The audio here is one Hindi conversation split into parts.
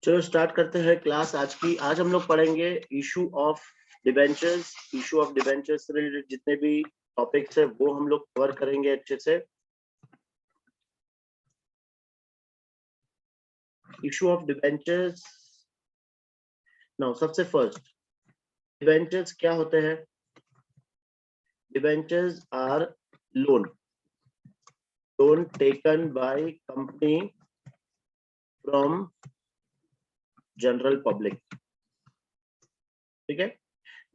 चलो स्टार्ट करते हैं क्लास आज की। आज हम लोग पढ़ेंगे issue of debentures. Issue of debentures से रिलेटेड जितने भी टॉपिक्स है वो हम लोग कवर करेंगे अच्छे से। Issue of debentures. नाउ सबसे फर्स्ट, डिबेंचर्स क्या होते हैं? Debentures are loan taken by company from general public. ठीक है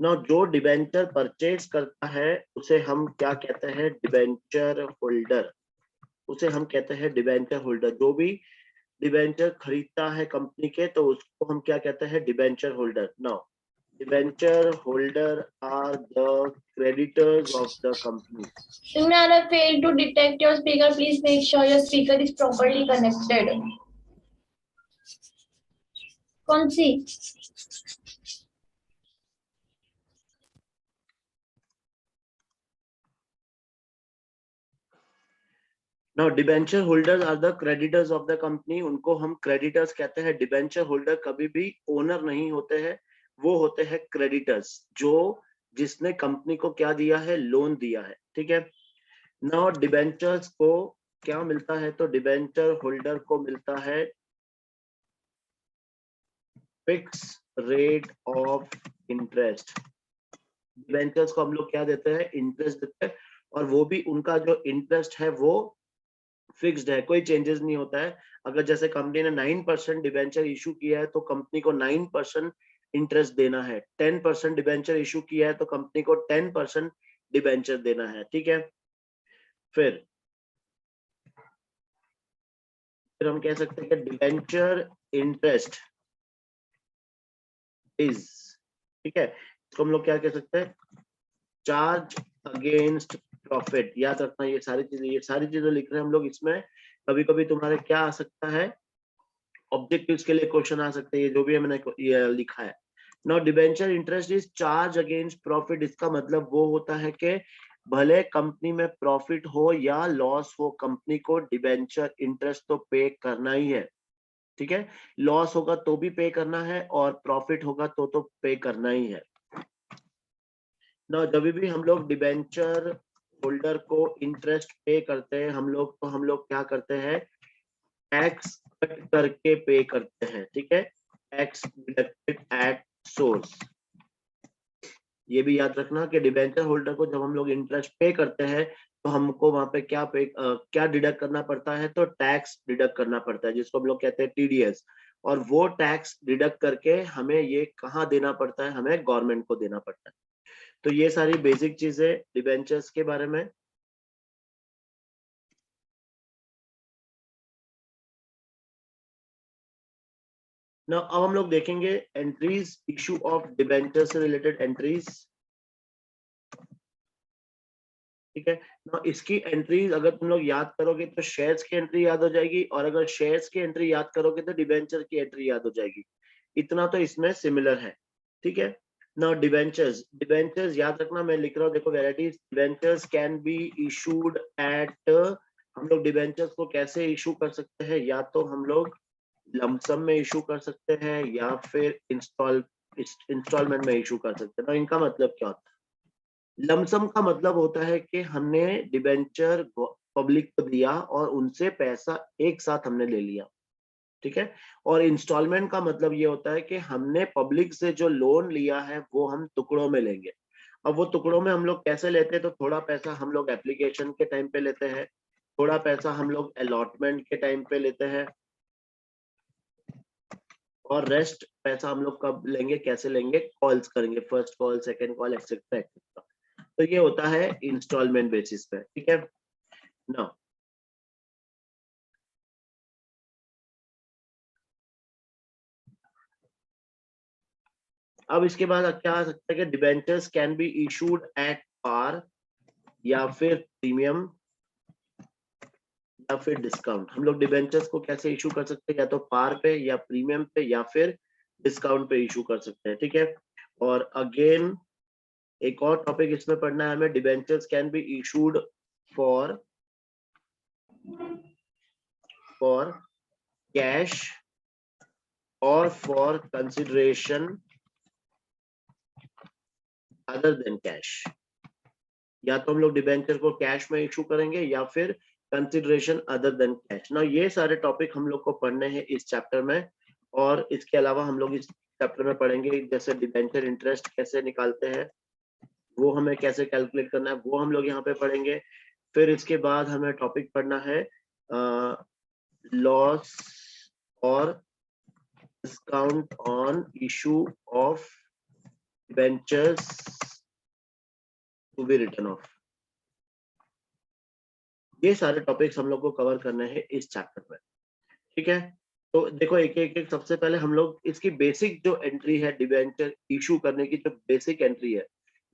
ना। जो डिबेंचर परचेज करता है उसे हम क्या कहते हैं? Debenture holder. उसे हम कहते हैं डिबेंचर होल्डर। जो भी डिबेंचर खरीदता है कंपनी के तो उसको हम क्या कहते हैं? Debenture holder. Now debenture holder are the creditors of the company. Simran, I failed to detect your speaker. Please make sure your speaker is properly connected. कौन सी? Now debenture holders are the creditors of the company. उनको हम क्रेडिटर्स कहते हैं। डिबेंचर होल्डर कभी भी ओनर नहीं होते हैं, वो होते हैं क्रेडिटर्स, जो जिसने कंपनी को क्या दिया है? लोन दिया है। ठीक है। नाउ डिबेंचर्स को क्या मिलता है? तो डिबेंचर होल्डर को मिलता है fix rate of interest. Debentures को हम लोग क्या देते हैं? इंटरेस्ट देते हैं, और वो भी उनका जो इंटरेस्ट है वो फिक्स्ड है, कोई चेंजेस नहीं होता है। अगर जैसे कंपनी ने 9% डिबेंचर इशू किया है तो कंपनी को 9% इंटरेस्ट देना है। 10% डिबेंचर इशू किया है तो कंपनी को 10% डिबेंचर देना है। ठीक है। फिर हम कह सकते हैं कि डिबेंचर इंटरेस्ट इज, ठीक है, इसको हम लोग क्या कह सकते हैं? Charge against profit. याद रखना ये सारी चीजें लिख रहे हैं हम लोग इसमें। कभी कभी तुम्हारे क्या आ सकता है? ऑब्जेक्टिव्स के लिए क्वेश्चन आ सकते हैं, जो भी मैंने ये लिखा है। Now debenture interest is charge against profit. इसका मतलब वो होता है कि भले कंपनी में प्रॉफिट हो या लॉस हो, कंपनी को डिबेंचर इंटरेस्ट तो पे करना ही है। ठीक है। लॉस होगा तो भी पे करना है और प्रॉफिट होगा तो पे करना ही है ना। जब भी हम लोग डिबेंचर होल्डर को इंटरेस्ट पे करते हैं हम लोग क्या करते हैं? टैक्स कट करके पे करते हैं। ठीक है। Tax deducted at source. ये भी याद रखना कि डिबेंचर होल्डर को जब हम लोग इंटरेस्ट पे करते हैं तो हमको वहां पे क्या डिडक्ट करना पड़ता है? तो टैक्स डिडक्ट करना पड़ता है, जिसको हम लोग कहते हैं टीडीएस। और वो टैक्स डिडक्ट करके हमें ये कहाँ देना पड़ता है? हमें गवर्नमेंट को देना पड़ता है। तो ये सारी बेसिक चीजें डिबेंचर्स के बारे में। ना अब हम लोग देखेंगे एंट्रीज, इशू ऑफ डिबेंचर से रिलेटेड एंट्रीज। ठीक है ना। इसकी एंट्रीज अगर तुम लोग याद करोगे तो शेयर्स की एंट्री याद हो जाएगी, और अगर शेयर्स की एंट्री याद करोगे तो डिबेंचर की एंट्री याद हो जाएगी। इतना तो इसमें सिमिलर है। ठीक है ना। डिबेंचर्स याद रखना, मैं लिख रहा हूँ, देखो varieties. Debentures can be issued eight, हम लोग डिबेंचर्स को कैसे इशू कर सकते हैं? या तो हम लोग लमसम में इशू कर सकते हैं या फिर इंस्टॉलमेंट में इशू कर सकते हैं। तो इनका मतलब क्या होता है? लमसम का मतलब होता है कि हमने डिबेंचर पब्लिक को दिया और उनसे पैसा एक साथ हमने ले लिया। ठीक है। और इंस्टॉलमेंट का मतलब ये होता है कि हमने पब्लिक से जो लोन लिया है वो हम टुकड़ों में लेंगे। अब वो टुकड़ों में हम लोग कैसे लेते हैं? तो थोड़ा पैसा हम लोग एप्लीकेशन के टाइम पे लेते हैं, थोड़ा पैसा हम लोग अलॉटमेंट के टाइम पे लेते हैं, और रेस्ट पैसा हम लोग कब लेंगे? कैसे लेंगे? कॉल्स करेंगे, first call, second call, etcetera etcetera. तो ये होता है इंस्टॉलमेंट बेसिस पे। ठीक है ना। अब इसके बाद क्या आ सकता है कि debentures can be issued at par या फिर प्रीमियम या फिर डिस्काउंट। हम लोग डिबेंचर्स को कैसे इशू कर सकते हैं? या तो पार पे या प्रीमियम पे या फिर डिस्काउंट पे इशू कर सकते हैं। ठीक है। और अगेन एक और टॉपिक इसमें पढ़ना है हमें। Debentures can be issued for cash और for consideration other than cash, या तो हम लोग डिबेंचर को कैश में इशू करेंगे या फिर कंसिडरेशन अदर देन कैश। ना ये सारे टॉपिक हम लोग को पढ़ने हैं इस चैप्टर में, और इसके अलावा हम लोग इस चैप्टर में पढ़ेंगे जैसे डिबेंचर इंटरेस्ट कैसे निकालते हैं, वो हमें कैसे कैलकुलेट करना है, वो हम लोग यहाँ पे पढ़ेंगे। फिर इसके बाद हमें टॉपिक पढ़ना है लॉस और discount on issue of debentures to be written off. ये सारे टॉपिक्स हम लोग को कवर करने हैं इस चैप्टर में, ठीक है। तो देखो एक एक सबसे पहले हम लोग इसकी बेसिक जो एंट्री है डिबेंचर इशू करने की, जो बेसिक एंट्री है,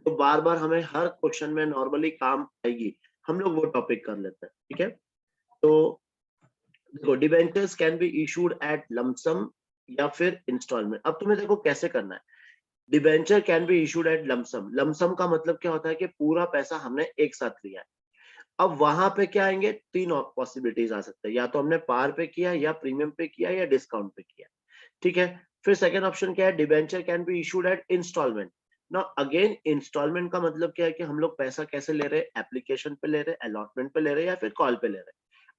तो बार बार हमें हर क्वेश्चन में नॉर्मली काम आएगी, हम लोग वो टॉपिक कर लेते हैं, ठीक है। तो देखो debentures can be issued at lump sum या फिर इंस्टॉलमेंट। अब तुम्हें देखो कैसे करना है। Debenture can be issued at lump sum, lump sum का मतलब क्या होता है कि पूरा पैसा हमने एक साथ लिया है। अब वहां पे क्या आएंगे, तीन पॉसिबिलिटीज आ सकते हैं, या तो हमने पार पे किया, या प्रीमियम पे किया, या डिस्काउंट पे किया, ठीक है। फिर सेकंड ऑप्शन क्या है, debenture can be issued at instalment. ना अगेन इंस्टॉलमेंट का मतलब क्या है कि हम लोग पैसा कैसे ले रहे हैं, एप्लीकेशन पे ले रहे हैं, अलॉटमेंट पे ले रहे हैं, या फिर कॉल पे ले रहे हैं।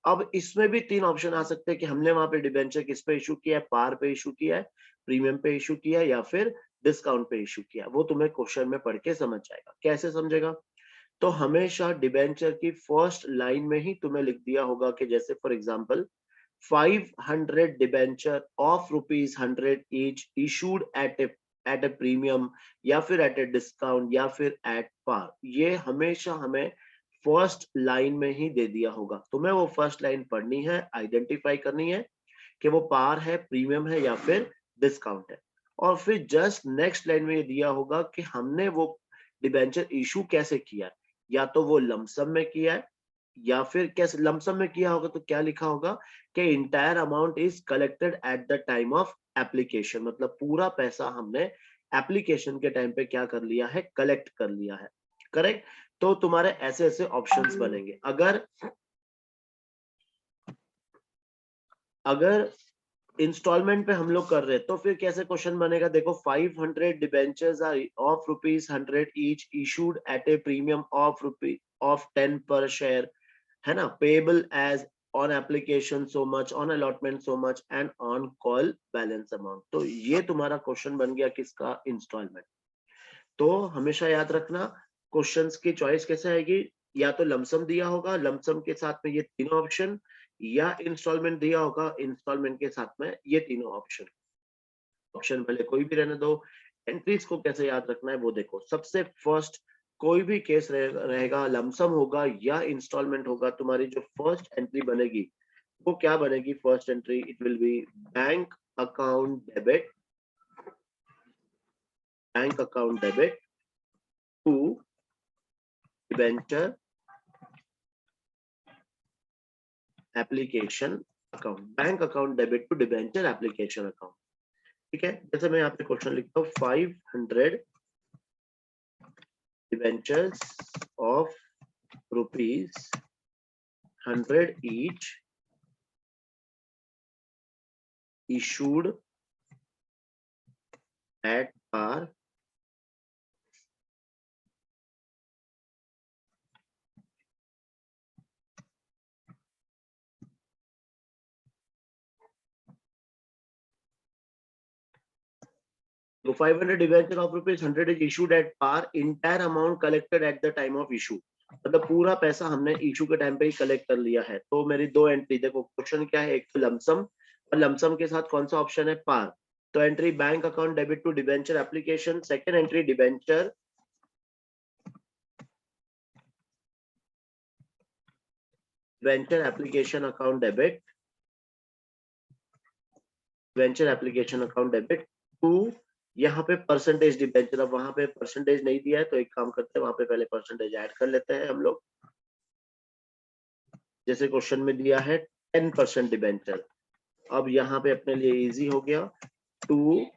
अब इसमें भी तीन ऑप्शन आ सकते हैं कि हमने वहां पे डिबेंचर किस पे इशू किया है, पार पे इशू किया है, प्रीमियम पे इशू किया है, या फिर डिस्काउंट पे इशू किया। वो तुम्हें क्वेश्चन में पढ़ के समझ जाएगा। कैसे समझेगा, तो हमेशा डिबेंचर की फर्स्ट लाइन में ही तुम्हें लिख दिया होगा कि जैसे for example 500 debenture of ₹100 each issued at a premium, या फिर एट ए डिस्काउंट, या फिर एट पार। ये हमेशा हमें फर्स्ट लाइन में ही दे दिया होगा। तुम्हें वो फर्स्ट लाइन पढ़नी है, आइडेंटिफाई करनी है कि वो पार है, प्रीमियम है, या फिर डिस्काउंट है। और फिर जस्ट नेक्स्ट लाइन में ये दिया होगा कि हमने वो डिबेंचर इशू कैसे किया है, या तो वो लमसम में किया है, या फिर कैसे लमसम में किया होगा तो क्या लिखा होगा कि entire amount is collected at the time of application, मतलब पूरा पैसा हमने एप्लीकेशन के टाइम पे क्या कर लिया है, कलेक्ट कर लिया है, करेक्ट। तो तुम्हारे ऐसे ऐसे ऑप्शंस बनेंगे। अगर इंस्टॉलमेंट पे हम लोग कर रहे हैं तो फिर कैसे क्वेश्चन बनेगा, देखो 500 debentures are of ₹100 each issued at a premium of 10 per share, है ना, payable as on application so much, on allotment so much, and on call balance amount. तो ये तुम्हारा क्वेश्चन बन गया किसका, इंस्टॉलमेंट। तो हमेशा याद रखना क्वेश्चंस की चॉइस कैसे आएगी, या तो लमसम दिया होगा, लमसम के साथ में ये तीनों ऑप्शन, या इंस्टॉलमेंट दिया होगा, इंस्टॉलमेंट के साथ में ये तीनों ऑप्शन। ऑप्शन पहले कोई भी रहने दो। एंट्रीज को कैसे याद रखना है वो देखो। सबसे फर्स्ट कोई भी केस रहेगा, लमसम होगा या इंस्टॉलमेंट होगा, तुम्हारी जो फर्स्ट एंट्री बनेगी वो क्या बनेगी, first entry it will be bank account debit, bank account debit to debenture application account, bank account debit to debenture application account, ठीक है। जैसे मैं यहाँ पे क्वेश्चन लिखता हूँ 500 debentures of ₹100 each issued at par So 500 debenture of ₹100 is issued at par, entire amount collected at the time of issue, मतलब पूरा पैसा हमने इशू के टाइम पे ही कलेक्ट कर लिया है। तो मेरी दो एंट्री देखो, क्वेश्चन क्या है, एक तो लमसम, और लमसम के साथ कौन सा ऑप्शन है, पार। तो entry bank account debit to debenture application, second entry debenture application account debit, venture application account debit to, यहाँ पे परसेंटेज डिबेंचर। अब वहां पे परसेंटेज नहीं दिया है तो एक काम करते हैं, वहां पे पहले परसेंटेज ऐड कर लेते हैं हम लोग। जैसे क्वेश्चन में दिया है 10% डिबेंचर, अब यहाँ पे अपने लिए इजी हो गया, टू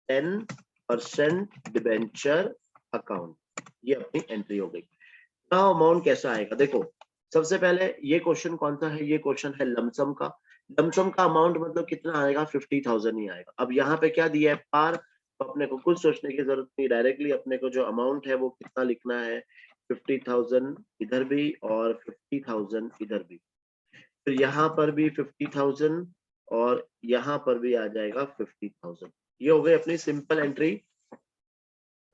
10% डिबेंचर अकाउंट, ये अपनी एंट्री हो गई। नाउ अमाउंट कैसा आएगा, देखो सबसे पहले ये क्वेश्चन कौन सा है, ये क्वेश्चन है लमसम का। लमसम का अमाउंट मतलब कितना आएगा, 50,000 ही आएगा। अब यहाँ पे क्या दिया है, पार, तो अपने को कुछ सोचने की जरूरत नहीं, डायरेक्टली अपने को जो अमाउंट है वो कितना लिखना है, 50,000 इधर भी और 50,000 इधर भी। फिर यहाँ पर भी 50,000 और यहाँ पर भी आ जाएगा 50,000। ये हो गई अपनी simple entry,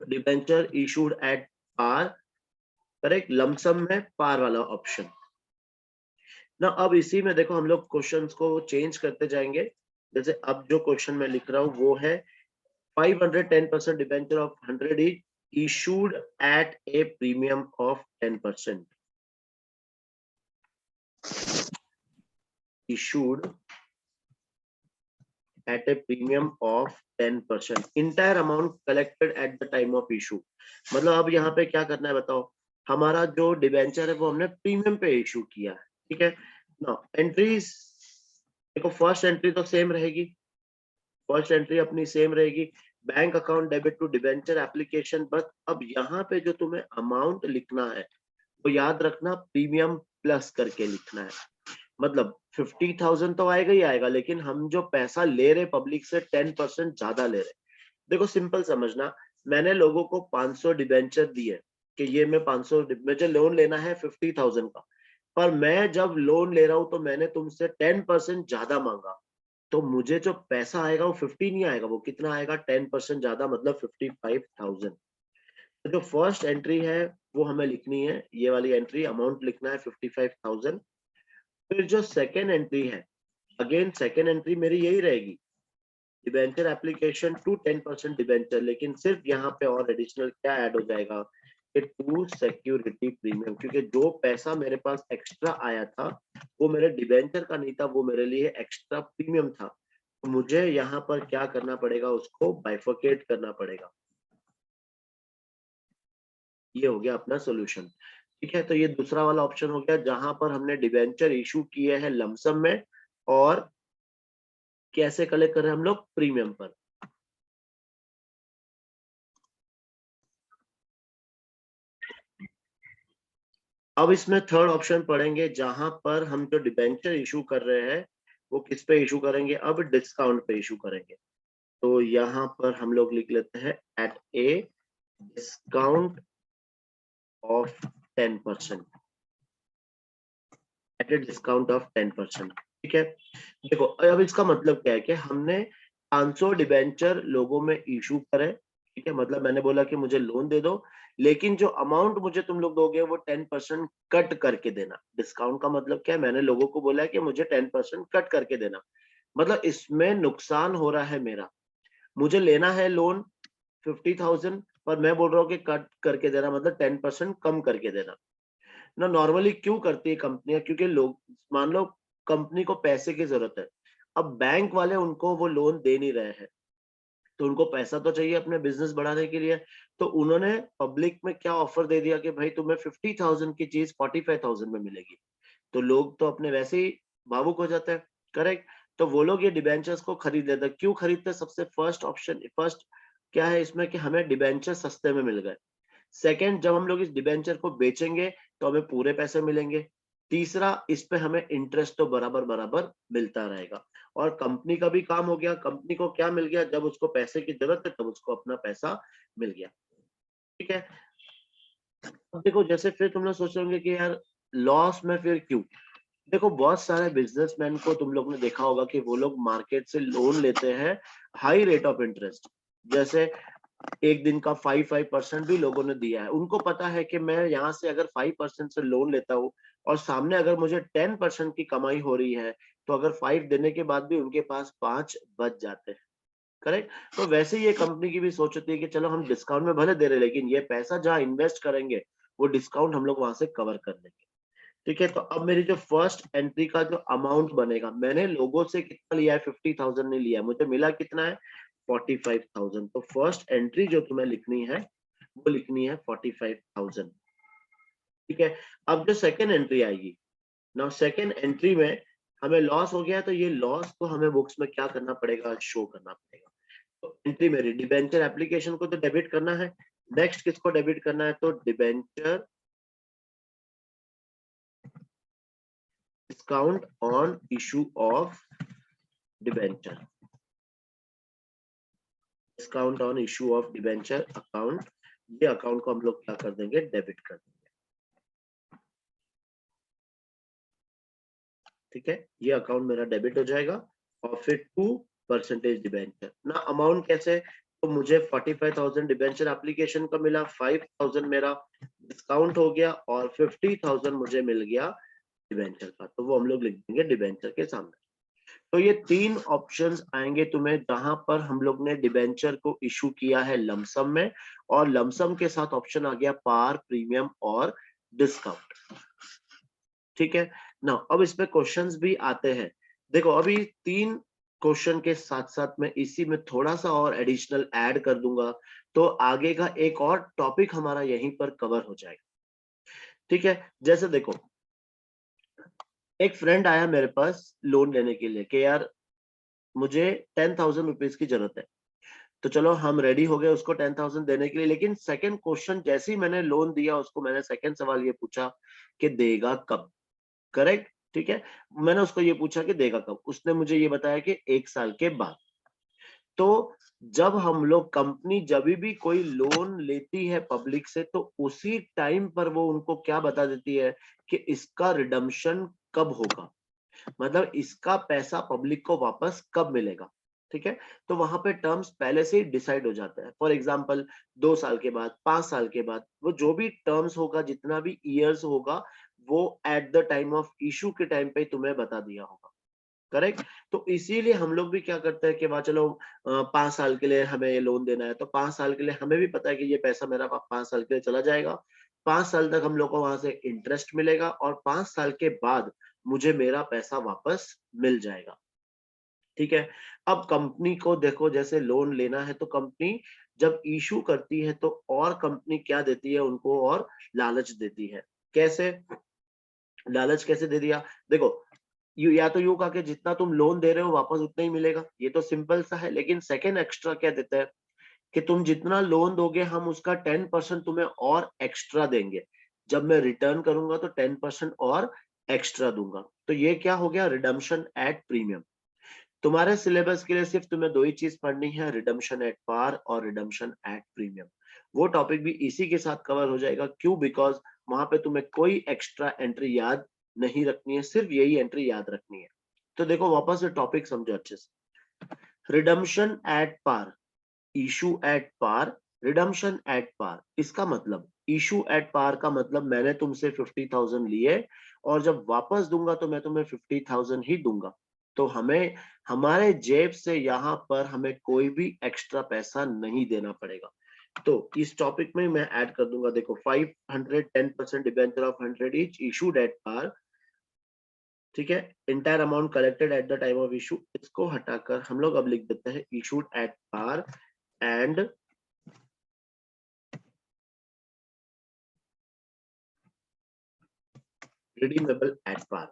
debenture issued at par, correct, lump sum में पार वाला ऑप्शन ना। अब इसी में देखो हम लोग क्वेश्चंस को चेंज करते जाएंगे। जैसे अब जो क्वेश्चन मैं लिख रहा हूँ वो है 510% debenture of 100 is issued at a premium of 10%, issued at a premium of 10%, entire amount collected at the time of issue। मतलब अब यहाँ पे क्या करना है बताओ, हमारा जो डिबेंचर है वो हमने प्रीमियम पे इशू किया है, ठीक है ना। एंट्रीज देखो, फर्स्ट एंट्री तो सेम रहेगी, फर्स्ट एंट्री अपनी सेम रहेगी, bank account debit to debenture application. बस अब यहाँ पे जो तुम्हें अमाउंट लिखना है वो याद रखना प्रीमियम प्लस करके लिखना है। मतलब 50,000 तो आएगा ही आएगा, लेकिन हम जो पैसा ले रहे पब्लिक से 10% ज्यादा ले रहे। देखो सिंपल समझना, मैंने लोगों को 500 डिबेंचर दिए कि ये मैं 500 मुझे लोन लेना है 50,000 का, पर मैं जब लोन ले रहा हूं तो मैंने तुमसे 10% ज्यादा मांगा, तो मुझे जो पैसा आएगा वो 50 नहीं आएगा, वो कितना आएगा, 10% ज्यादा, मतलब 55,000। तो जो फर्स्ट एंट्री है वो हमें लिखनी है, ये वाली एंट्री, अमाउंट लिखना है 55,000। फिर जो सेकेंड एंट्री है, अगेन सेकेंड एंट्री मेरी यही रहेगी, डिबेंचर एप्लीकेशन टू 10% डिबेंचर, लेकिन सिर्फ यहाँ पे और एडिशनल क्या ऐड हो जाएगा कि टू सिक्योरिटी प्रीमियम, क्योंकि जो पैसा मेरे पास एक्स्ट्रा आया था वो मेरे डिबेंचर का नहीं था, वो मेरे लिए एक्स्ट्रा प्रीमियम था। तो मुझे यहाँ पर क्या करना पड़ेगा, उसको बाइफरकेट करना पड़ेगा। ये हो गया अपना सोल्यूशन, ठीक है। तो ये दूसरा वाला ऑप्शन हो गया जहां पर हमने डिबेंचर इशू किए हैं लमसम में, और कैसे कलेक्ट कर रहे हैं हम लोग, प्रीमियम पर। अब इसमें थर्ड ऑप्शन पढ़ेंगे जहां पर हम जो डिबेंचर इशू कर रहे हैं वो किस पे इशू करेंगे, अब डिस्काउंट पे इशू करेंगे। तो यहाँ पर हम लोग लिख लेते हैं at a discount of 10%, at a discount of 10%, ठीक है। देखो अब इसका मतलब क्या है कि हमने 500 डिबेंचर लोगों में इशू करे, ठीक है, मतलब मैंने बोला कि मुझे लोन दे दो, लेकिन जो अमाउंट मुझे तुम लोग दोगे वो 10% कट करके देना। डिस्काउंट का मतलब क्या है, मैंने लोगों को बोला है कि मुझे 10% कट करके देना, मतलब इसमें नुकसान हो रहा है मेरा। मुझे लेना है लोन 50,000, पर मैं बोल रहा हूँ कि कट करके देना, मतलब 10% कम करके देना ना। नॉर्मली क्यों करती है कंपनियां, क्योंकि लोग, मान लो कंपनी को पैसे की जरूरत है, अब बैंक वाले उनको वो लोन दे नहीं रहे हैं, तो उनको पैसा तो चाहिए अपने बिजनेस बढ़ाने के लिए। तो उन्होंने पब्लिक में क्या ऑफर दे दिया कि भाई तुम्हें 50,000 की चीज 45,000 में मिलेगी। तो लोग तो अपने वैसे ही भावुक हो जाते हैं, करेक्ट। तो वो लोग ये डिबेंचर्स को खरीद लेते हैं। क्यों खरीदते हैं, सबसे फर्स्ट ऑप्शन, फर्स्ट क्या है इसमें कि हमें डिबेंचर सस्ते में मिल गए। सेकंड, जब हम लोग इस डिबेंचर को बेचेंगे तो हमें पूरे पैसे मिलेंगे। तीसरा, इस पे हमें इंटरेस्ट तो बराबर बराबर मिलता रहेगा। और कंपनी का भी काम हो गया, कंपनी को क्या मिल गया, जब उसको पैसे की जरूरत है तब उसको अपना पैसा मिल गया, ठीक है। अब देखो जैसे फिर तुम लोग सोच रहे होंगे कि यार लॉस में फिर क्यों। देखो बहुत सारे बिजनेसमैन को तुम लोग ने देखा होगा कि वो लोग मार्केट से लोन लेते हैं हाई रेट ऑफ इंटरेस्ट। जैसे एक दिन का 5% भी लोगों ने दिया है। उनको पता है कि मैं यहाँ से अगर 5% से लोन लेता हूँ और सामने अगर मुझे 10% की कमाई हो रही है, तो अगर 5 देने के बाद भी उनके पास 5 बच जाते हैं, करेक्ट। तो वैसे ही ये कंपनी की भी सोच होती है कि चलो हम डिस्काउंट में भले दे रहे हैं, लेकिन ये पैसा जहाँ इन्वेस्ट करेंगे वो डिस्काउंट हम लोग वहां से कवर कर लेंगे, ठीक है। तो अब मेरी जो फर्स्ट एंट्री का जो अमाउंट बनेगा, मैंने लोगों से कितना लिया है, 50,000 नहीं लिया, मुझे मिला कितना है, 45,000। तो फर्स्ट एंट्री जो तुम्हें लिखनी है वो लिखनी है 45,000, ठीक है। अब जो सेकेंड एंट्री आएगी, नाउ सेकेंड एंट्री में हमें लॉस हो गया, तो ये लॉस को हमें बुक्स में क्या करना पड़ेगा, शो करना पड़ेगा। तो एंट्री मेरी डिबेंचर एप्लीकेशन को तो डेबिट करना है, नेक्स्ट किसको डेबिट करना है, तो debenture discount on issue of debenture, discount on issue of debenture account, ये अकाउंट को हम लोग क्या कर देंगे, डेबिट कर देंगे। ठीक है, ये अकाउंट मेरा डेबिट हो जाएगा। और फिर 2% डिबेंचर ना, अमाउंट कैसे, तो मुझे 45,000 डिबेंचर एप्लीकेशन का मिला, 5,000 मेरा डिस्काउंट हो गया और 50,000 मुझे मिल गया डिबेंचर का, तो वो हम लोग लिख देंगे डिबेंचर के सामने। तो ये 3 ऑप्शंस आएंगे तुम्हें, जहां पर हम लोग ने डिबेंचर को इशू किया है लमसम में, और लमसम के साथ ऑप्शन आ गया पार, प्रीमियम और डिस्काउंट। ठीक है ना, अब इसमें क्वेश्चंस भी आते हैं। देखो अभी 3 क्वेश्चन के साथ साथ मैं इसी में थोड़ा सा और एडिशनल ऐड कर दूंगा, तो आगे का एक और टॉपिक हमारा यहीं पर कवर हो जाएगा। ठीक है, जैसे देखो एक फ्रेंड आया मेरे पास लोन लेने के लिए कि यार मुझे 10,000 रुपीज की जरूरत है, तो चलो हम रेडी हो गए उसको 10,000 देने के लिए। लेकिन सेकंड क्वेश्चन, जैसे ही मैंने लोन दिया उसको, मैंने सेकंड सवाल ये पूछा कि देगा कब। करेक्ट, ठीक है, मैंने उसको ये पूछा कि देगा कब, उसने मुझे ये बताया कि 1 साल के बाद। तो जब हम लोग, कंपनी जब भी कोई लोन लेती है पब्लिक से, तो उसी टाइम पर वो उनको क्या बता देती है कि इसका रिडम्पशन कब होगा, मतलब इसका पैसा पब्लिक को वापस कब मिलेगा। ठीक है, तो वहां पे टर्म्स पहले से ही डिसाइड हो जाता है। फॉर एग्जांपल 2 साल के बाद, 5 साल के बाद, वो जो भी टर्म्स होगा, जितना भी ईयर्स होगा, वो eight the time of issue के टाइम पे तुम्हें बता दिया होगा। करेक्ट, तो इसीलिए हम लोग भी क्या करते हैं कि वहां चलो 5 साल के लिए हमें ये लोन देना है, तो 5 साल के लिए हमें भी पता है कि ये पैसा मेरा 5 साल के लिए चला जाएगा, 5 साल तक हम लोग को वहां से इंटरेस्ट मिलेगा और 5 साल के बाद मुझे मेरा पैसा वापस मिल जाएगा। ठीक है, अब कंपनी को देखो, जैसे लोन लेना है तो कंपनी जब इशू करती है तो और कंपनी क्या देती है उनको, और लालच देती है। कैसे लालच कैसे दे दिया, देखो या तो यूं कहा कि जितना तुम लोन दे रहे हो वापस उतना ही मिलेगा, ये तो सिंपल सा है। लेकिन सेकंड एक्स्ट्रा क्या देता है कि तुम जितना लोन दोगे हम उसका 10% तुम्हें और एक्स्ट्रा देंगे, जब मैं रिटर्न करूंगा तो 10% और एक्स्ट्रा दूंगा। तो ये क्या हो गया, रिडम्पशन एट प्रीमियम। तुम्हारे सिलेबस के लिए सिर्फ तुम्हें 2 ही चीज पढ़नी है, रिडम्पशन एट पार और रिडम्पशन एट प्रीमियम। वो टॉपिक भी इसी के साथ कवर हो जाएगा। क्यों, बिकॉज वहां पे तुम्हें कोई एक्स्ट्रा एंट्री याद नहीं रखनी है, सिर्फ यही एंट्री याद रखनी है। तो देखो वापस से टॉपिक समझो अच्छे से। Redemption at par, issue at par, redemption at par. इसका मतलब, इशू एट पार का मतलब मैंने तुमसे 50,000 लिए और जब वापस दूंगा तो मैं तुम्हें 50,000 ही दूंगा। तो हमें हमारे जेब से यहाँ पर हमें कोई भी एक्स्ट्रा पैसा नहीं देना पड़ेगा। तो इस टॉपिक में मैं ऐड कर दूंगा, देखो 510% debenture of 100 each issued at par. ठीक है, entire amount collected at the time of issue, इसको हटाकर हम लोग अब लिख देते हैं issued at par and redeemable at par.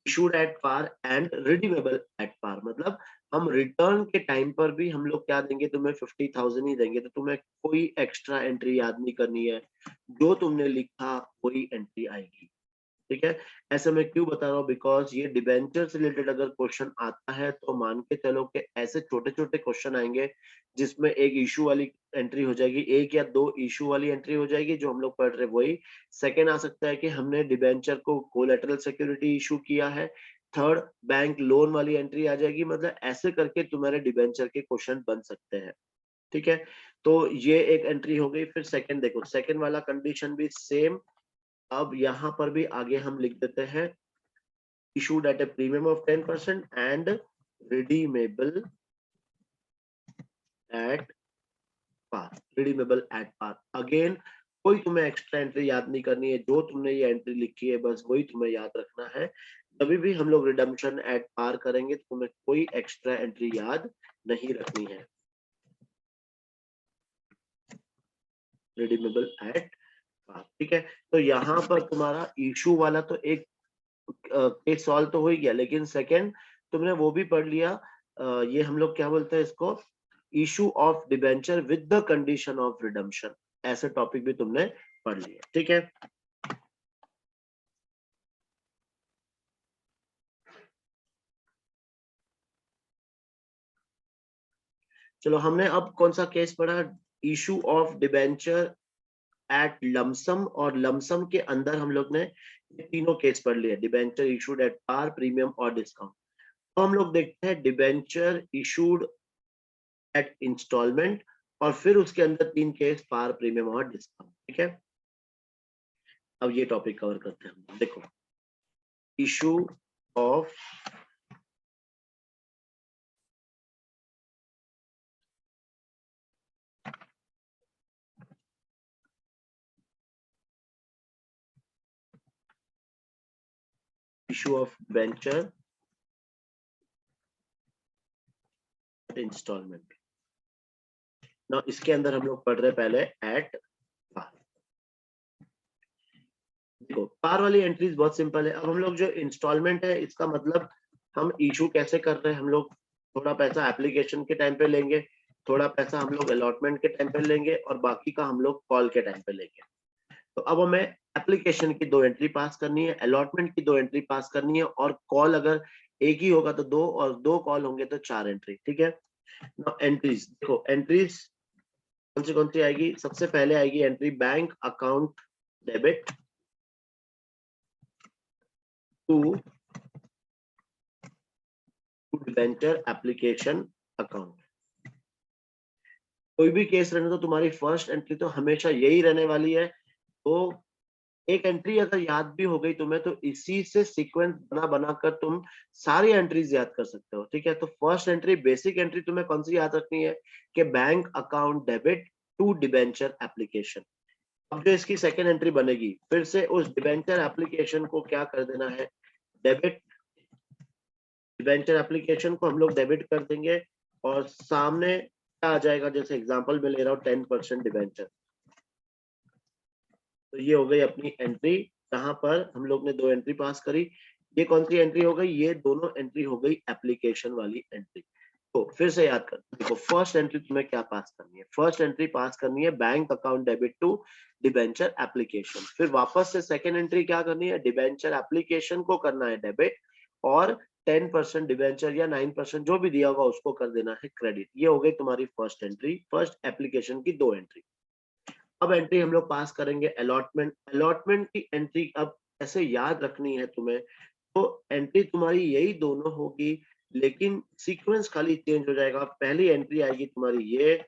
Issued at par and redeemable at par मतलब हम रिटर्न के टाइम पर भी हम लोग क्या देंगे, तुम्हें 50,000 ही देंगे। तो तुम्हें कोई एक्स्ट्रा एंट्री याद नहीं करनी है, जो तुमने लिखा वही एंट्री आएगी। ठीक है, ऐसे मैं क्यों बता रहा हूँ, बिकॉज ये डिबेंचर से रिलेटेड अगर क्वेश्चन आता है तो मान के चलो कि ऐसे छोटे छोटे क्वेश्चन आएंगे जिसमें एक इशू वाली एंट्री हो जाएगी, 1 या 2 इशू वाली एंट्री हो जाएगी जो हम लोग पढ़ रहे वही। सेकेंड आ सकता है कि हमने डिबेंचर को कोलेटरल सिक्योरिटी इशू किया है। थर्ड, बैंक लोन वाली एंट्री आ जाएगी। मतलब ऐसे करके तुम्हारे डिबेंचर के क्वेश्चन बन सकते हैं। ठीक है, तो ये एक एंट्री हो गई। फिर सेकंड देखो, सेकंड वाला कंडीशन भी सेम। अब यहाँ पर भी आगे हम लिख देते हैं issued at a premium of 10% and redeemable at par, redeemable at par। Again कोई तुम्हें एक्स्ट्रा एंट्री याद नहीं करनी है, जो तुमने ये एंट्री लिखी है बस वही तुम्हें याद रखना है। कभी भी हम लोग रिडम्पशन एट पार करेंगे तो तुम्हें कोई एक्स्ट्रा एंट्री याद नहीं रखनी है। रिडीमेबल एट पार, ठीक है। तो यहाँ पर तुम्हारा इशू वाला तो एक केस सॉल्व तो हो ही गया, लेकिन सेकंड तुमने वो भी पढ़ लिया। ये हम लोग क्या बोलते हैं इसको, issue of debenture with the condition of redemption, ऐसे टॉपिक भी तुमने पढ़ लिया। ठीक है, चलो हमने अब कौन सा केस पढ़ा, issue of debenture at lump sum, और लमसम के अंदर हम लोग ने ये तीनों केस पढ़ लिए, debenture issued at par, premium और डिस्काउंट। तो हम लोग देखते हैं डिबेंचर इशूड एट इंस्टॉलमेंट, और फिर उसके अंदर तीन केस, पार, प्रीमियम और डिस्काउंट। ठीक है, अब ये टॉपिक कवर करते हैं हम। देखो, इशू ऑफ डिबेंचर इंस्टॉलमेंट। ना इसके अंदर हम लोग पढ़ रहे पहले एट पार। देखो पार वाली एंट्रीज बहुत सिंपल है। अब हम लोग जो इंस्टॉलमेंट है, इसका मतलब हम इशू कैसे कर रहे हैं, हम लोग थोड़ा पैसा एप्लीकेशन के टाइम पे लेंगे, थोड़ा पैसा हम लोग अलॉटमेंट के टाइम पे लेंगे, और बाकी का हम लोग कॉल के टाइम पे लेंगे। तो अब हमें एप्लीकेशन की 2 एंट्री पास करनी है, अलॉटमेंट की 2 एंट्री पास करनी है, और कॉल अगर एक ही होगा तो 2, और 2 कॉल होंगे तो 4 एंट्री। ठीक है, एंट्रीज देखो, एंट्रीज कौन सी आएगी, सबसे पहले आएगी entry bank account debit to debenture application account. कोई भी केस रहने तो तुम्हारी फर्स्ट एंट्री तो हमेशा यही रहने वाली है। तो एक एंट्री अगर याद भी हो गई तुम्हें, तो इसी से सीक्वेंस बना बनाकर तुम सारी एंट्रीज याद कर सकते हो। ठीक है, तो फर्स्ट एंट्री, बेसिक एंट्री तुम्हें कौन सी याद रखनी है कि bank account debit to debenture application. अब जो इसकी सेकेंड एंट्री बनेगी, फिर से उस डिबेंचर एप्लीकेशन को क्या कर देना है, डेबिट, डिबेंचर एप्लीकेशन को हम लोग डेबिट कर देंगे, और सामने क्या आ जाएगा, जैसे एग्जांपल में ले रहा हूँ 10% डिबेंचर। तो ये हो गई अपनी एंट्री, जहां पर हम लोग ने 2 एंट्री पास करी। ये कौन सी एंट्री हो गई, ये दोनों एंट्री हो गई एप्लीकेशन वाली एंट्री। तो फिर से याद कर, देखो फर्स्ट एंट्री तुम्हें क्या पास करनी है, फर्स्ट एंट्री पास करनी है bank account debit to debenture application. फिर वापस से सेकेंड एंट्री क्या करनी है, डिबेंचर एप्लीकेशन को करना है डेबिट, और 10% डिबेंचर या 9% जो भी दिया होगा उसको कर देना है क्रेडिट। ये हो गई तुम्हारी फर्स्ट एंट्री, फर्स्ट एप्लीकेशन की 2 एंट्री। अब एंट्री हम लोग पास करेंगे अलॉटमेंट। अलॉटमेंट की एंट्री अब ऐसे याद रखनी है तुम्हें, तो एंट्री तुम्हारी यही दोनों होगी, लेकिन सीक्वेंस खाली चेंज हो जाएगा। पहली एंट्री आएगी तुम्हारी ये,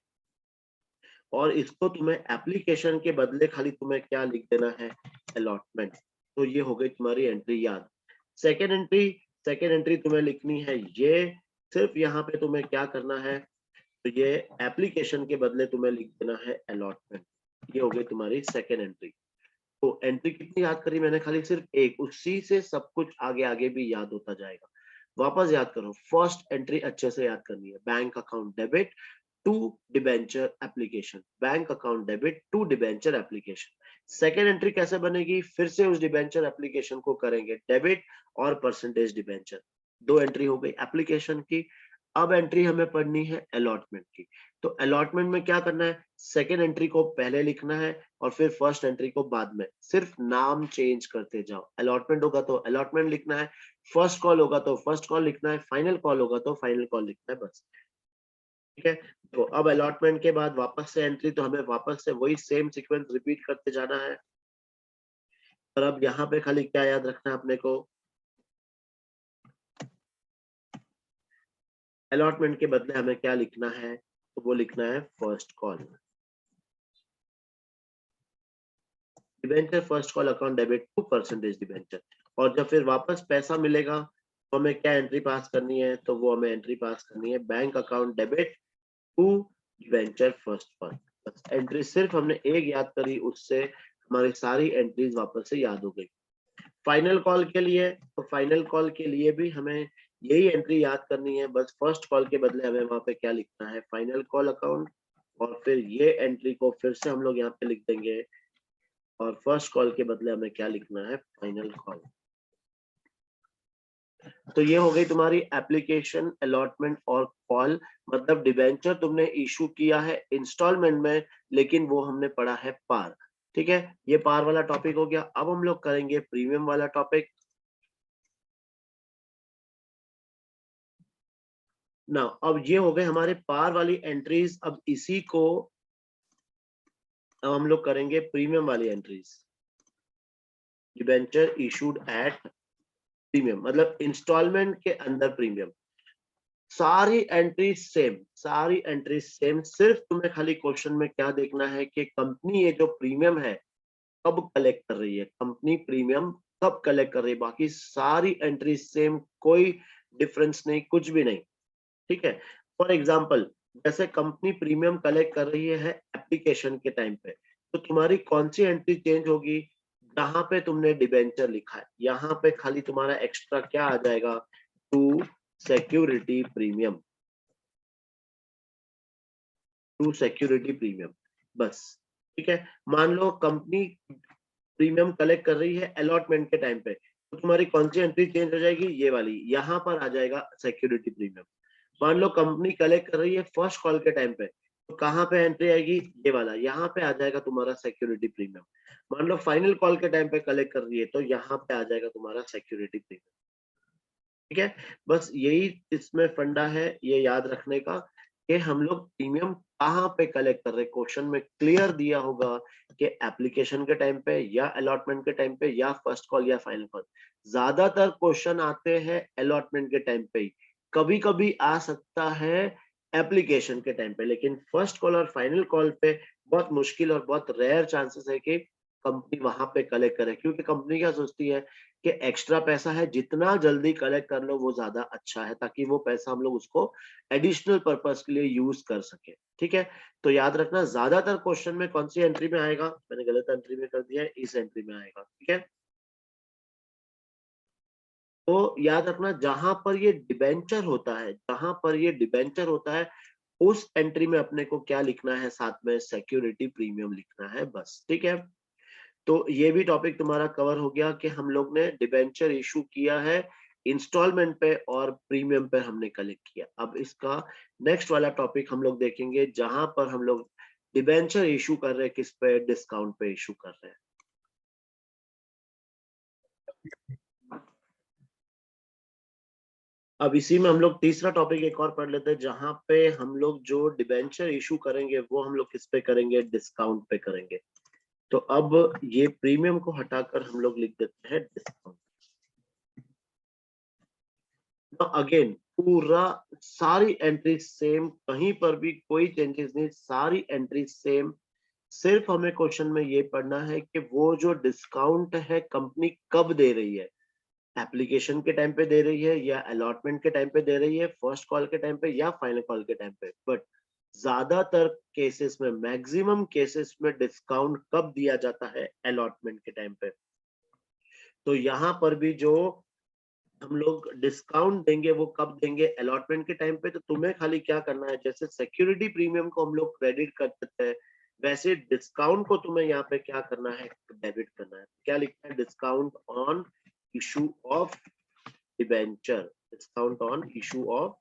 और इसको तुम्हें एप्लीकेशन के बदले खाली तुम्हें क्या लिख देना है, अलॉटमेंट। तो ये हो गई तुम्हारी एंट्री याद। सेकेंड एंट्री, सेकेंड एंट्री तुम्हें लिखनी है ये, सिर्फ यहाँ पे तुम्हें क्या करना है, तो ये एप्लीकेशन के बदले तुम्हें लिख देना है अलॉटमेंट। ये हो गई तुम्हारी सेकेंड एंट्री। तो एंट्री कितनी याद करी मैंने, खाली सिर्फ एक, उसी से सब कुछ आगे आगे भी याद होता जाएगा। वापस याद करो, फर्स्ट एंट्री अच्छे से याद करनी है, bank account debit to debenture application, bank account debit to debenture application. Second entry कैसे बनेगी, फिर से उस डिबेंचर एप्लीकेशन को करेंगे डेबिट और परसेंटेज डिबेंचर। 2 एंट्री हो गई एप्लीकेशन की। अब एंट्री हमें पढ़नी है अलॉटमेंट की। तो अलॉटमेंट में क्या करना है, सेकेंड एंट्री को पहले लिखना है, और फिर फर्स्ट एंट्री को बाद में, सिर्फ नाम चेंज करते जाओ। अलॉटमेंट होगा तो अलॉटमेंट लिखना है, फर्स्ट कॉल होगा तो फर्स्ट कॉल लिखना है, फाइनल कॉल होगा तो फाइनल कॉल लिखना है, बस। ठीक है, तो अब अलॉटमेंट के बाद वापस से एंट्री, तो हमें वापस से वही सेम सीक्वेंस रिपीट करते जाना है। और अब यहाँ पे खाली क्या याद रखना है अपने को, अलॉटमेंट के बदले हमें क्या लिखना है, तो वो लिखना है first call, debenture first call account debit to percentage debenture. और जब फिर वापस पैसा मिलेगा, तो हमें क्या एंट्री पास करनी है, तो वो हमें एंट्री पास करनी है bank account debit to debenture first call. बस एंट्री सिर्फ हमने एक याद करी, उससे हमारी सारी एंट्रीज वापस से याद हो गई। फाइनल कॉल के लिए, तो फाइनल कॉल के लिए भी हमें यही एंट्री याद करनी है, बस फर्स्ट कॉल के बदले हमें वहां पे क्या लिखना है, फाइनल कॉल अकाउंट, और फिर ये एंट्री को फिर से हम लोग यहाँ पे लिख देंगे, और फर्स्ट कॉल के बदले हमें क्या लिखना है, फाइनल कॉल। तो ये हो गई तुम्हारी एप्लीकेशन, अलॉटमेंट और कॉल। मतलब डिबेंचर तुमने इशू किया है इंस्टॉलमेंट में, लेकिन वो हमने पढ़ा है पार। ठीक है, ये पार वाला टॉपिक हो गया। अब हम लोग करेंगे प्रीमियम वाला टॉपिक। ना अब ये हो गए हमारे पार वाली एंट्रीज। अब इसी को अब हम लोग करेंगे प्रीमियम वाली entries. Debenture issued at premium मतलब इंस्टॉलमेंट के अंदर प्रीमियम। सारी एंट्रीज सेम, सारी एंट्रीज सेम, सिर्फ तुम्हें खाली क्वेश्चन में क्या देखना है कि कंपनी ये जो प्रीमियम है कब कलेक्ट कर रही है, कंपनी प्रीमियम कब कलेक्ट कर रही है, बाकी सारी एंट्रीज सेम, कोई डिफरेंस नहीं, कुछ भी नहीं। ठीक है। फॉर एग्जाम्पल जैसे कंपनी प्रीमियम कलेक्ट कर रही है एप्लीकेशन के टाइम पे, तो तुम्हारी कौन सी एंट्री चेंज होगी, जहां पे तुमने डिबेंचर लिखा है यहाँ पे खाली तुम्हारा एक्स्ट्रा क्या आ जाएगा, to security premium, to security premium, बस। ठीक है। मान लो कंपनी प्रीमियम कलेक्ट कर रही है अलॉटमेंट के टाइम पे, तो तुम्हारी कौन सी एंट्री चेंज हो जाएगी, ये वाली, यहाँ पर आ जाएगा सिक्योरिटी प्रीमियम। मान लो कंपनी कलेक्ट कर रही है फर्स्ट कॉल के टाइम पे, तो कहाँ पे एंट्री आएगी, ये वाला, यहाँ पे आ जाएगा तुम्हारा सिक्योरिटी प्रीमियम। मान लो फाइनल कॉल के टाइम पे कलेक्ट कर रही है, तो यहाँ पे आ जाएगा तुम्हारा सिक्योरिटी प्रीमियम। ठीक है। बस यही इसमें फंडा है ये याद रखने का कि हम लोग प्रीमियम कहाँ पे कलेक्ट कर रहे हैं। क्वेश्चन में क्लियर दिया होगा कि एप्लीकेशन के टाइम पे या अलॉटमेंट के टाइम पे या फर्स्ट कॉल या फाइनल कॉल। ज्यादातर क्वेश्चन आते हैं अलॉटमेंट के टाइम पे ही, कभी कभी आ सकता है एप्लीकेशन के टाइम पे, लेकिन फर्स्ट कॉल और फाइनल कॉल पे बहुत मुश्किल और बहुत रेयर चांसेस है कि कंपनी वहां पे कलेक्ट करे, क्योंकि कंपनी क्या सोचती है कि एक्स्ट्रा पैसा है, जितना जल्दी कलेक्ट कर लो वो ज्यादा अच्छा है, ताकि वो पैसा हम लोग उसको एडिशनल पर्पस के लिए यूज कर सके। ठीक है। तो याद रखना ज्यादातर क्वेश्चन में कौन सी एंट्री में आएगा, मैंने गलत एंट्री में कर दिया है, इस एंट्री में आएगा। ठीक है। तो याद रखना जहां पर ये डिबेंचर होता है, जहां पर ये डिबेंचर होता है उस एंट्री में अपने को क्या लिखना है, साथ में सिक्योरिटी प्रीमियम लिखना है, बस। ठीक है। तो ये भी टॉपिक तुम्हारा कवर हो गया कि हम लोग ने डिबेंचर इशू किया है इंस्टॉलमेंट पे और प्रीमियम पे हमने कलेक्ट किया। अब इसका नेक्स्ट वाला टॉपिक हम लोग देखेंगे जहां पर हम लोग डिबेंचर इशू कर रहे हैं, किस पे, डिस्काउंट पे इशू कर रहे हैं। अब इसी में हम लोग तीसरा टॉपिक एक और पढ़ लेते हैं, जहां पे हम लोग जो डिबेंचर इशू करेंगे वो हम लोग किस पे करेंगे, डिस्काउंट पे करेंगे। तो अब ये प्रीमियम को हटाकर हम लोग लिख देते हैं डिस्काउंट। अगेन पूरा सारी एंट्री सेम, कहीं पर भी कोई चेंजेस नहीं, सारी एंट्री सेम। सिर्फ हमें क्वेश्चन में ये पढ़ना है कि वो जो डिस्काउंट है कंपनी कब दे रही है, एप्लीकेशन के टाइम पे दे रही है या अलॉटमेंट के टाइम पे दे रही है, फर्स्ट कॉल के टाइम पे या फाइनल कॉल के टाइम पे। बट ज्यादातर केसेस में, मैक्सिमम केसेस में डिस्काउंट कब दिया जाता है, अलॉटमेंट के टाइम पे। तो यहाँ पर भी जो हम लोग डिस्काउंट देंगे वो कब देंगे, अलॉटमेंट के टाइम पे। तो तुम्हें खाली क्या करना है, जैसे सिक्योरिटी प्रीमियम को हम लोग क्रेडिट कर देते हैं, वैसे डिस्काउंट को तुम्हें यहाँ पे क्या करना है, डेबिट करना है। क्या लिखना है, discount on issue of debenture, discount on issue of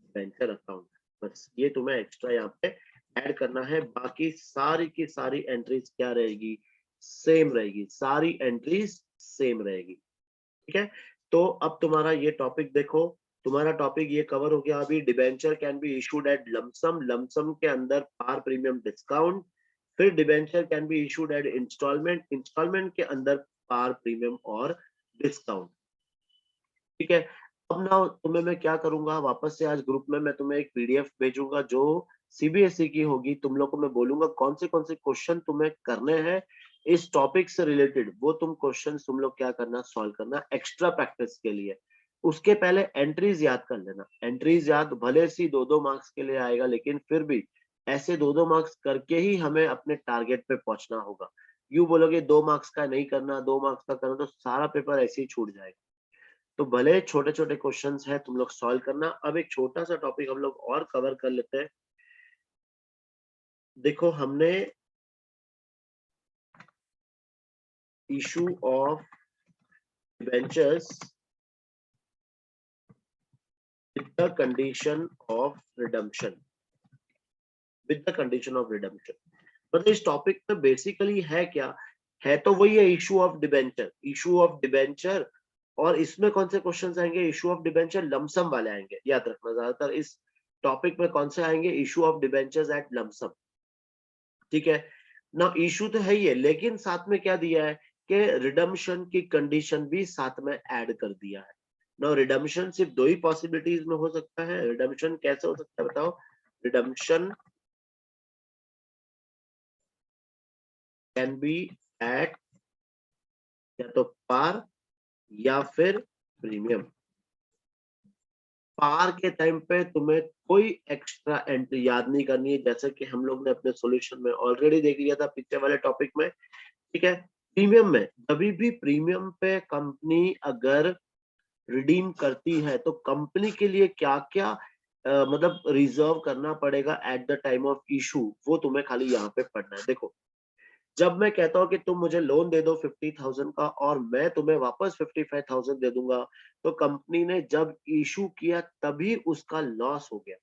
debenture account. बस ये तुम्हें एक्स्ट्रा यहाँ पे ऐड करना है, बाकी सारी की सारी एंट्रीज क्या रहेगी, सेम रहेगी, सारी एंट्रीज सेम रहेगी। ठीक है। तो अब तुम्हारा ये टॉपिक देखो, तुम्हारा टॉपिक ये कवर हो गया अभी, debenture can be issued at lump sum, lump sum के अंदर पार प्रीमियम डिस्काउंट। फिर debenture can be issued at instalment, instalment के अंदर पार प्रीमियम और डिस्काउंट। ठीक है। अब ना तुम्हें मैं क्या करूंगा, वापस से आज ग्रुप में मैं तुम्हें एक पीडीएफ भेजूंगा जो सीबीएसई की होगी। तुम लोग को मैं बोलूंगा कौन से क्वेश्चन तुम्हें करने हैं इस टॉपिक से रिलेटेड, वो तुम क्वेश्चन तुम लोग क्या करना, सॉल्व करना एक्स्ट्रा प्रैक्टिस के लिए। उसके पहले एंट्रीज याद कर लेना, एंट्रीज याद भले सी 2-2 मार्क्स के लिए आएगा, लेकिन फिर भी ऐसे 2-2 मार्क्स करके ही हमें अपने टारगेट पे पहुंचना होगा। यू बोलोगे 2 मार्क्स का नहीं करना, 2 मार्क्स का करना, तो सारा पेपर ऐसे ही छूट जाएगा। तो भले छोटे छोटे क्वेश्चंस हैं, तुम लोग सॉल्व करना। अब एक छोटा सा टॉपिक हम लोग और कवर कर लेते हैं। देखो हमने issue of debentures with the condition of redemption, with the condition of redemption, मतलब इस टॉपिक में बेसिकली है क्या, है तो वही है issue of debenture, issue of debenture. और इसमें कौन से क्वेश्चंस आएंगे, इशू ऑफ डिबेंचर लमसम वाले आएंगे, याद रखना। ज्यादातर इस टॉपिक में कौन से आएंगे, issue of debentures at lump sum, ठीक है ना। इशू तो है ही है, लेकिन साथ में क्या दिया है कि रिडम्पशन की कंडीशन भी साथ में ऐड कर दिया है ना। रिडम्पशन सिर्फ दो ही पॉसिबिलिटीज में हो सकता है। रिडम्पशन कैसे हो सकता है बताओ, रिडम्पशन कैन बी एट या तो पार या फिर प्रीमियम। पार के टाइम पे तुम्हें कोई एक्स्ट्रा एंट्री याद नहीं करनी है, जैसे कि हम लोग ने अपने सॉल्यूशन में ऑलरेडी देख लिया था पिछले वाले टॉपिक में, ठीक है। प्रीमियम में कभी भी प्रीमियम पे कंपनी अगर रिडीम करती है तो कंपनी के लिए क्या क्या मतलब रिजर्व करना पड़ेगा eight the time of issue, वो तुम्हें खाली यहाँ पे पढ़ना है। देखो, जब मैं कहता हूँ कि तुम मुझे लोन दे दो 50,000 का और मैं तुम्हें वापस 55,000 दे दूंगा, तो कंपनी ने जब इशू किया तभी उसका लॉस हो गया।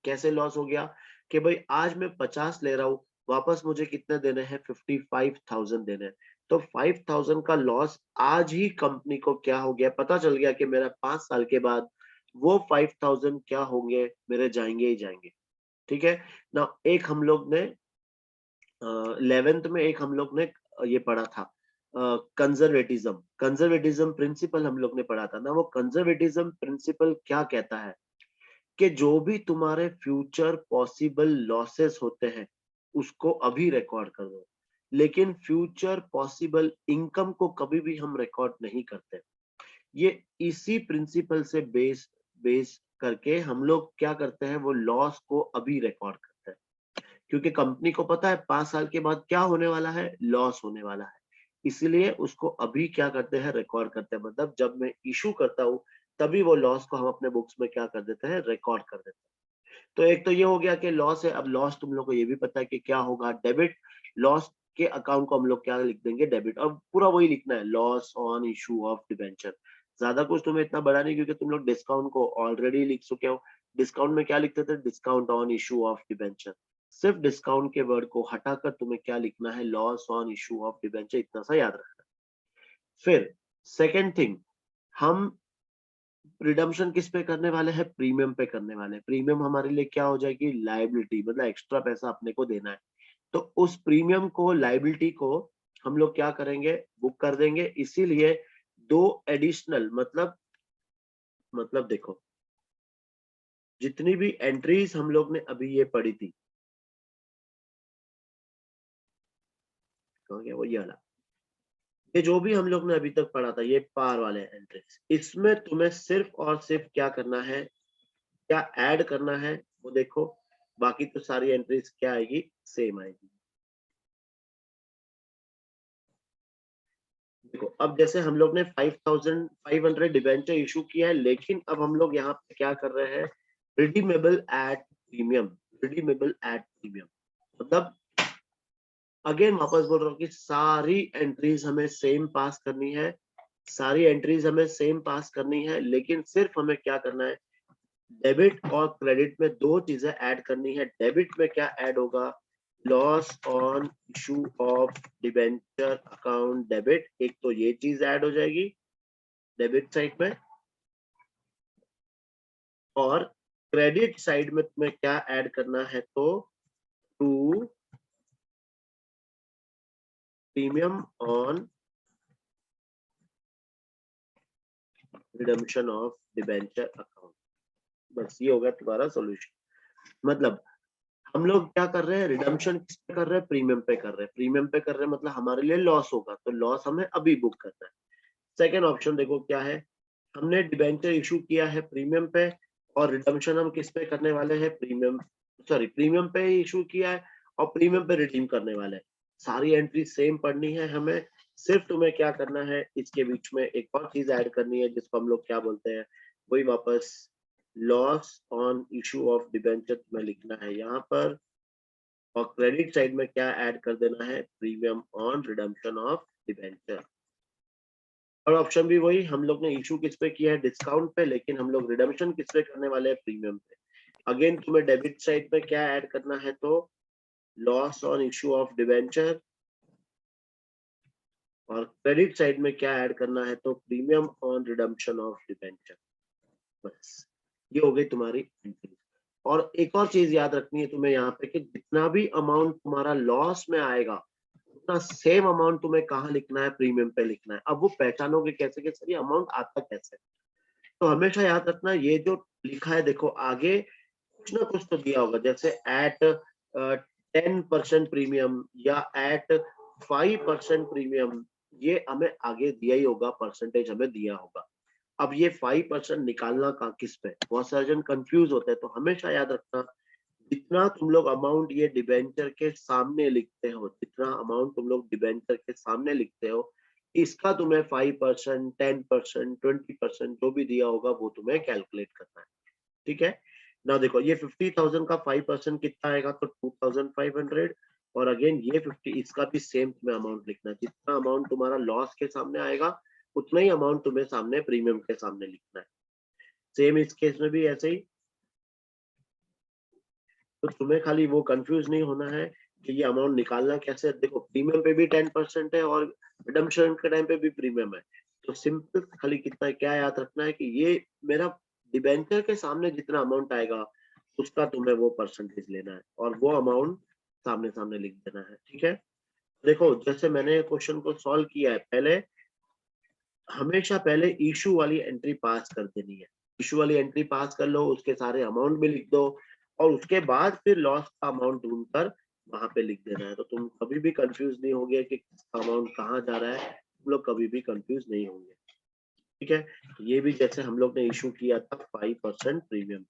कैसे लॉस हो गया कि भाई आज मैं 50 ले रहा हूँ, वापस मुझे कितने देने हैं, 55,000 देने हैं। तो 5,000 का लॉस आज ही कंपनी को क्या हो गया, पता चल गया कि मेरा 5 साल के बाद वो 5,000 क्या होंगे, मेरे जाएंगे ही जाएंगे, ठीक है ना। एक हम लोग ने 11th में एक हम लोग ने ये पढ़ा था कंजर्वेटिज्म। कंजर्वेटिज्म प्रिंसिपल हम लोग ने पढ़ा था ना। वो कंजर्वेटिज्म प्रिंसिपल क्या कहता है कि जो भी तुम्हारे फ्यूचर पॉसिबल लॉसेस होते हैं उसको अभी रिकॉर्ड कर दो, लेकिन फ्यूचर पॉसिबल इनकम को कभी भी हम रिकॉर्ड नहीं करते। ये इसी प्रिंसिपल से बेस बेस करके हम लोग क्या करते हैं, वो लॉस को अभी रिकॉर्ड करते हैं, क्योंकि कंपनी को पता है 5 साल के बाद क्या होने वाला है, लॉस होने वाला है। इसलिए उसको अभी क्या करते हैं, रिकॉर्ड करते हैं। मतलब जब मैं इशू करता हूँ तभी वो लॉस को हम अपने बुक्स में क्या कर देते हैं, रिकॉर्ड कर देते हैं। तो एक तो ये हो गया कि लॉस है। अब लॉस तुम लोग को ये भी पता है कि क्या होगा, डेबिट। लॉस के अकाउंट को हम लोग क्या लिख देंगे, डेबिट। और पूरा वही लिखना है, loss on issue of debenture. ज्यादा कुछ तुम्हें इतना बड़ा नहीं, क्योंकि तुम लोग डिस्काउंट को ऑलरेडी लिख चुके हो। डिस्काउंट में क्या लिखते थे, discount on issue of debenture. सिर्फ डिस्काउंट के वर्ड को हटाकर तुम्हें क्या लिखना है, loss on issue of debenture, इतना सा याद रखना। फिर सेकेंड थिंग, हम रिडम्पशन किस पे करने वाले हैं, प्रीमियम पे करने वाले हैं। प्रीमियम हमारे लिए क्या हो जाएगी, लायबिलिटी, मतलब एक्स्ट्रा पैसा अपने को देना है। तो उस प्रीमियम को, लायबिलिटी को हम लोग क्या करेंगे, बुक कर देंगे। इसीलिए दो एडिशनल, मतलब देखो, जितनी भी एंट्रीज हम लोग ने अभी ये पढ़ी थी, हो गया वो ये वाला, ये जो भी हम लोग ने अभी तक पढ़ा था, ये पार वाले एंट्रीज, इसमें तुम्हें सिर्फ और सिर्फ क्या करना है, क्या ऐड करना है वो देखो। बाकी तो सारी एंट्रीज क्या आएगी, सेम आएगी। देखो, अब जैसे हम लोग ने 5,500 डिबेंचर इशू किया है, लेकिन अब हम लोग यहाँ पे क्या कर रहे हैं, redeemable at premium. Redeemable at premium मतलब, अगेन वापस बोल रहा हूँ कि सारी एंट्रीज हमें सेम पास करनी है। सारी एंट्रीज हमें सेम पास करनी है, लेकिन सिर्फ हमें क्या करना है, डेबिट और क्रेडिट में दो चीजें ऐड करनी है। डेबिट में क्या ऐड होगा, loss on issue of debenture account debit, एक तो ये चीज ऐड हो जाएगी डेबिट साइड में। और क्रेडिट साइड में तुम्हें क्या ऐड करना है, तो to premium on redemption of debenture account. बस ये होगा तुम्हारा सॉल्यूशन। मतलब हम लोग क्या कर रहे हैं, रिडम्पशन किस पे कर रहे हैं, प्रीमियम पे कर रहे हैं। प्रीमियम पे कर रहे हैं मतलब हमारे लिए लॉस होगा, तो लॉस हमें अभी बुक करना है। सेकेंड ऑप्शन देखो क्या है, हमने डिबेंचर इशू किया है प्रीमियम पे, और रिडम्पशन हम किस पे करने वाले हैं, प्रीमियम, सॉरी प्रीमियम पे इशू किया है और प्रीमियम पे रिडीम करने वाले हैं। सारी एंट्री सेम पढ़नी है हमें। सिर्फ तुम्हें क्या करना है, इसके बीच में एक और चीज ऐड करनी है जिसको हम लोग क्या बोलते हैं, वही वापस loss on issue of debenture तुम्हें लिखना है यहाँ पर। और क्रेडिट साइड में क्या ऐड कर देना है, premium on redemption of debenture. और ऑप्शन भी वही, हम लोग ने इशू किस पे किया है, डिस्काउंट पे, लेकिन हम लोग रिडम्पशन किस पे करने वाले हैं, प्रीमियम पे। अगेन तुम्हें डेबिट साइड पे क्या ऐड करना है, तो loss on issue of debenture. और क्रेडिट साइड में क्या ऐड करना है, तो premium on redemption of debenture. बस ये हो गई तुम्हारी एंट्री। और एक और चीज याद रखनी है तुम्हें यहाँ पे कि जितना भी अमाउंट तुम्हारा लॉस में आएगा उतना सेम अमाउंट तुम्हें कहाँ लिखना है, प्रीमियम पे लिखना है। अब वो पहचानोगे कैसे कि सर ये अमाउंट आता कैसे, तो हमेशा याद रखना ये जो लिखा है देखो आगे कुछ ना कुछ तो दिया होगा, जैसे एट 10% प्रीमियम या एट 5% प्रीमियम, ये हमें आगे दिया ही होगा, परसेंटेज हमें दिया होगा। अब ये 5% निकालना का किस पे, बहुत सारे जन कंफ्यूज होते हैं, तो हमेशा याद रखना जितना तुम लोग अमाउंट ये डिबेंचर के सामने लिखते हो, जितना अमाउंट तुम लोग डिबेंचर के सामने लिखते हो, इसका तुम्हें 5%, 10%, 20% जो भी दिया होगा वो तुम्हें कैलकुलेट करना है। ठीक है ना, देखो ये 50,000 का 5% कितना आएगा, तो 2,500, और अगेन ये 50, इसका भी सेम तुम्हें अमाउंट लिखना है। जितना अमाउंट तुम्हारा लॉस के सामने आएगा उतना ही अमाउंट तुम्हें सामने प्रीमियम के सामने लिखना है। सेम इस केस में भी ऐसे ही, तो तुम्हें खाली वो कंफ्यूज नहीं होना है कि ये अमाउंट निकालना कैसे। देखो प्रीमियम पे भी 10% है और रिडम्पशन के टाइम पे भी प्रीमियम है, तो सिंपल खाली कितना क्या याद रखना है कि ये मेरा डिबेंचर के सामने जितना अमाउंट आएगा उसका तुम्हें वो परसेंटेज लेना है और वो अमाउंट सामने सामने लिख देना है। ठीक है, देखो जैसे मैंने क्वेश्चन को सॉल्व किया है, पहले हमेशा पहले इशू वाली एंट्री पास कर देनी है। इशू वाली एंट्री पास कर लो, उसके सारे अमाउंट भी लिख दो और उसके बाद फिर लॉस का अमाउंट ढूंढकर वहां पे लिख देना है, तो तुम कभी भी कंफ्यूज नहीं होगे कि अमाउंट कहाँ जा रहा है, तुम लोग कभी भी कंफ्यूज नहीं होंगे। ठीक है, ये भी जैसे हम लोग ने इशू किया था 5% प्रीमियम।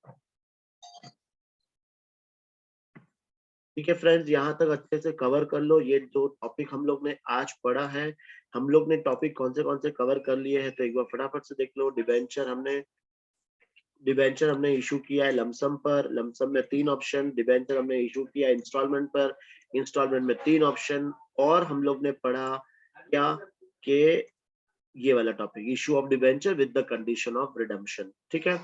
ठीक है फ्रेंड्स, यहाँ तक अच्छे से कवर कर लो। ये जो टॉपिक हम लोग ने आज पढ़ा है, हम लोग ने टॉपिक कौन से कवर कर लिए हैं, तो एक बार फटाफट से देख लो। डिबेंचर हमने इशू किया है लमसम पर, लमसम में 3 ऑप्शन। डिबेंचर हमने इशू किया इंस्टॉलमेंट पर, इंस्टॉलमेंट में 3 ऑप्शन। और हम लोग ने पढ़ा क्या कि ये वाला topic, issue of debenture with the condition of redemption. ठीक है,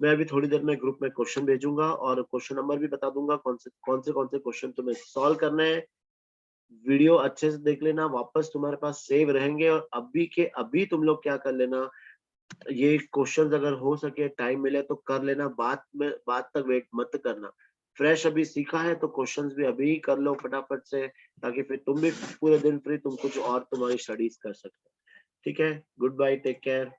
मैं अभी थोड़ी देर में ग्रुप में क्वेश्चन भेजूंगा और क्वेश्चन नंबर भी बता दूंगा कौन से क्वेश्चन तुम्हें सॉल्व करना है। वीडियो अच्छे से देख लेना, वापस तुम्हारे पास सेव रहेंगे और अभी के अभी तुम लोग क्या कर लेना, ये क्वेश्चंस अगर हो सके टाइम मिले तो कर लेना, बाद तक वेट मत करना। फ्रेश अभी सीखा है तो क्वेश्चंस भी अभी कर लो फटाफट से, ताकि फिर तुम भी पूरे दिन फ्री, तुम कुछ और तुम्हारी स्टडीज कर सकते हो। ठीक है, गुड बाय, टेक केयर।